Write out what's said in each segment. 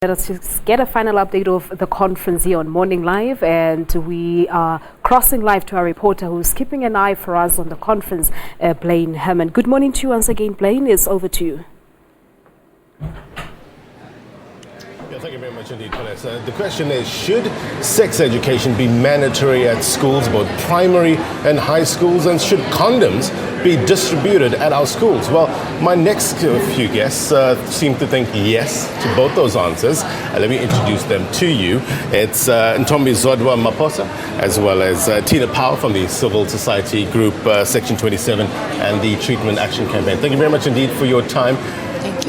Let us just get a final update of the conference here on Morning Live, and we are crossing live to our reporter who's keeping an eye for us on the conference, Blaine Herman. Good morning to you once again, Blaine. It's over to you. Yeah, thank you very much indeed, Vanessa. The question is, should sex education be mandatory at schools, both primary and high schools, and should condoms be distributed at our schools? Well, my next few guests seem to think yes to both those answers. Let me introduce them to you. It's Ntombi Zodwa Maposa, as well as Tina Power from the Civil Society Group, Section 27, and the Treatment Action Campaign. Thank you very much indeed for your time.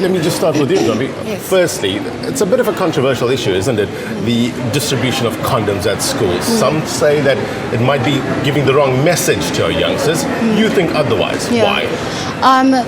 Let me just start with you, Ntombi. Yes. Firstly, it's a bit of a controversial issue, isn't it? The distribution of condoms at schools. Some say that it might be giving the wrong message to our youngsters. You think otherwise. Yeah. Why?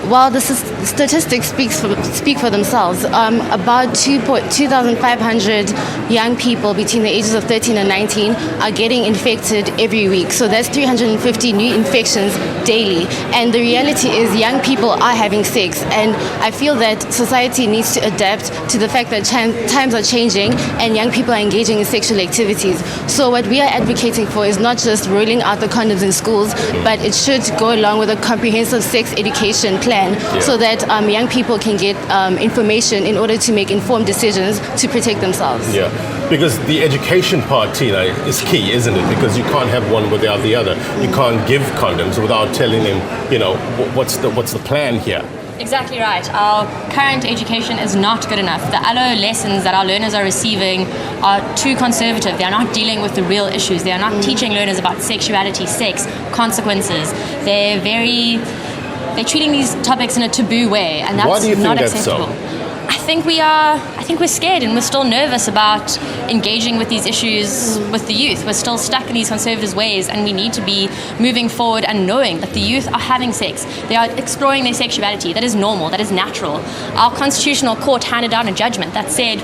Well, the statistics speak for themselves. About 2,500 young people between the ages of 13 and 19 are getting infected every week. So that's 350 new infections daily. And the reality is young people are having sex. And I feel that society needs to adapt to the fact that times are changing and young people are engaging in sexual activities. So what we are advocating for is not just rolling out the condoms in schools, but it should go along with a comprehensive sex education plan so that young people can get information in order to make informed decisions to protect themselves. Yeah, because the education part, Tina, is key, isn't it? Because you can't have one without the other. You can't give condoms without telling them, you know, what's the plan here. Exactly right. Our current education is not good enough. The allo lessons that our learners are receiving are too conservative. They are not dealing with the real issues. They are not teaching learners about sexuality, sex, consequences. They're treating these topics in a taboo way, and that's Why do you not think that's acceptable. so? I think we're scared and we're still nervous about engaging with these issues with the youth. We're still stuck in these conservative ways, and we need to be moving forward and knowing that the youth are having sex. They are exploring their sexuality. That is normal. That is natural. Our constitutional court handed down a judgment that said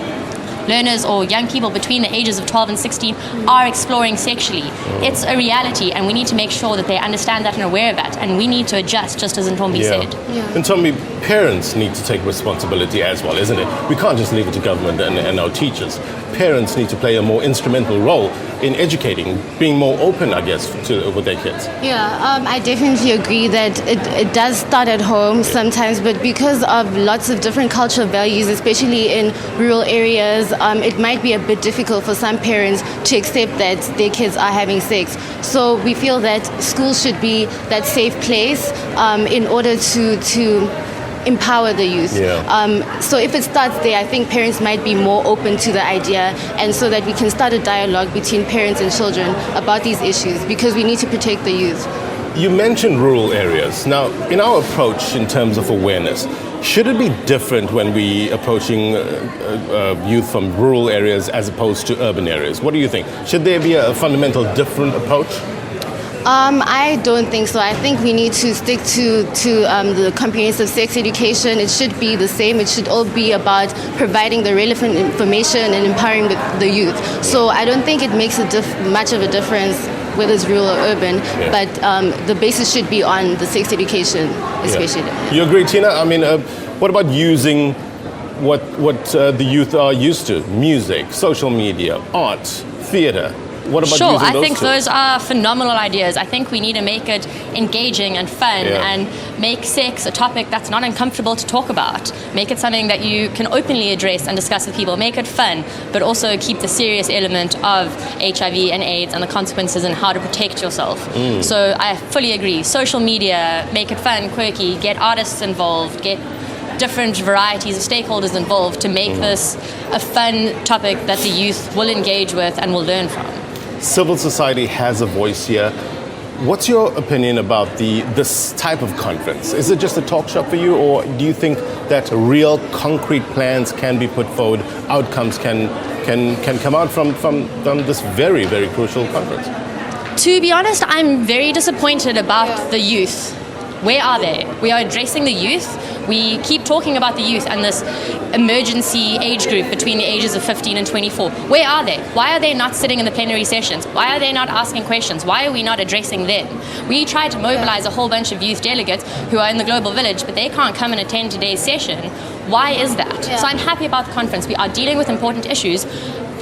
learners or young people between the ages of 12 and 16 are exploring sexually. It's a reality, and we need to make sure that they understand that and are aware of that, and we need to adjust, just as Ntombi said. And Ntombi, parents need to take responsibility as well, isn't it? We can't just leave it to government and our teachers. Parents need to play a more instrumental role in educating, being more open, I guess, with their kids. Yeah, I definitely agree that it does start at home sometimes, but because of lots of different cultural values, especially in rural areas, it might be a bit difficult for some parents to accept that their kids are having sex. So we feel that schools should be that safe place in order to empower the youth. So if it starts there, I think parents might be more open to the idea, and so that we can start a dialogue between parents and children about these issues, because we need to protect the youth. You mentioned rural areas. Now, in our approach in terms of awareness, should it be different when we approaching youth from rural areas as opposed to urban areas? What do you think? Should there be a fundamental different approach? I don't think so. I think we need to stick to the comprehensive sex education. It should be the same. It should all be about providing the relevant information and empowering the youth. So I don't think it makes much of a difference whether it's rural or urban, but the basis should be on the sex education, especially. You agree, Tina? I mean, what about using what the youth are used to? Music, social media, art, theatre. What about Sure, using I those think two? those are phenomenal ideas. I think we need to make it engaging and fun and make sex a topic that's not uncomfortable to talk about. Make it something that you can openly address and discuss with people. Make it fun, but also keep the serious element of HIV and AIDS and the consequences and how to protect yourself. So I fully agree. Social media, make it fun, quirky, get artists involved, get different varieties of stakeholders involved to make this a fun topic that the youth will engage with and will learn from. Civil society has a voice here. What's your opinion about this type of conference? Is it just a talk shop for you, or do you think that real concrete plans can be put forward, outcomes can come out from this very, very crucial conference? To be honest, I'm very disappointed about the youth. Where are they? We are addressing the youth, We keep talking about the youth and this emergency age group between the ages of 15 and 24. Where are they? Why are they not sitting in the plenary sessions? Why are they not asking questions? Why are we not addressing them? We try to mobilize a whole bunch of youth delegates who are in the global village, but they can't come and attend today's session. Why is that? So I'm happy about the conference. We are dealing with important issues,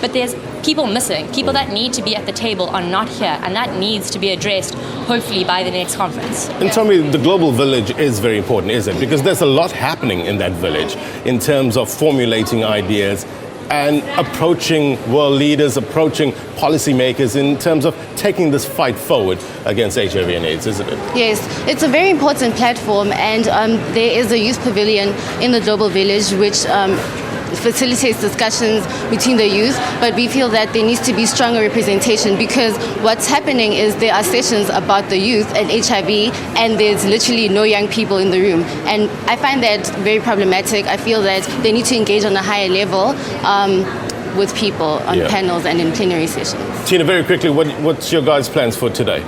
but there's people missing. People that need to be at the table are not here, and that needs to be addressed, hopefully, by the next conference. And tell me, the global village is very important, is it? Because there's a lot happening in that village in terms of formulating ideas and approaching world leaders, approaching policymakers in terms of taking this fight forward against HIV and AIDS, isn't it? Yes, it's a very important platform, and there is a youth pavilion in the Global Village which facilitates discussions between the youth, but we feel that there needs to be stronger representation, because what's happening is there are sessions about the youth and HIV and there's literally no young people in the room, and I find that very problematic. I feel that they need to engage on a higher level with people on panels and in plenary sessions. Tina, very quickly, what's your guys' plans for today?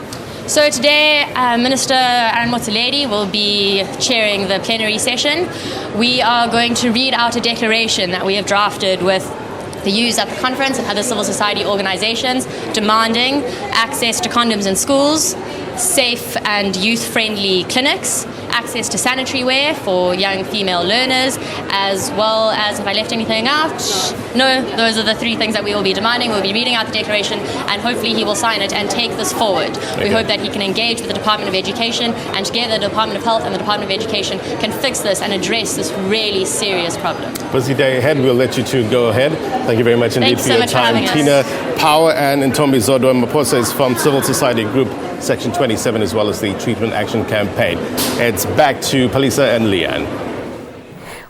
So today, Minister Aaron Motsoaledi will be chairing the plenary session. We are going to read out a declaration that we have drafted with the youth at the conference and other civil society organizations, demanding access to condoms in schools, safe and youth-friendly clinics, access to sanitary wear for young female learners, as well as, have I left anything out? No, those are the three things that we will be demanding. We'll be reading out the declaration, and hopefully he will sign it and take this forward. We hope that he can engage with the Department of Education, and together the Department of Health and the Department of Education can fix this and address this really serious problem. Busy day ahead. We'll let you two go ahead. Thank you very much indeed for your time. Tina Power and Ntombi Zodwa Maposa is from Civil Society Group Section 27, as well as the Treatment Action Campaign. It's back to Palisa and Leanne.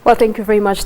Well, thank you very much.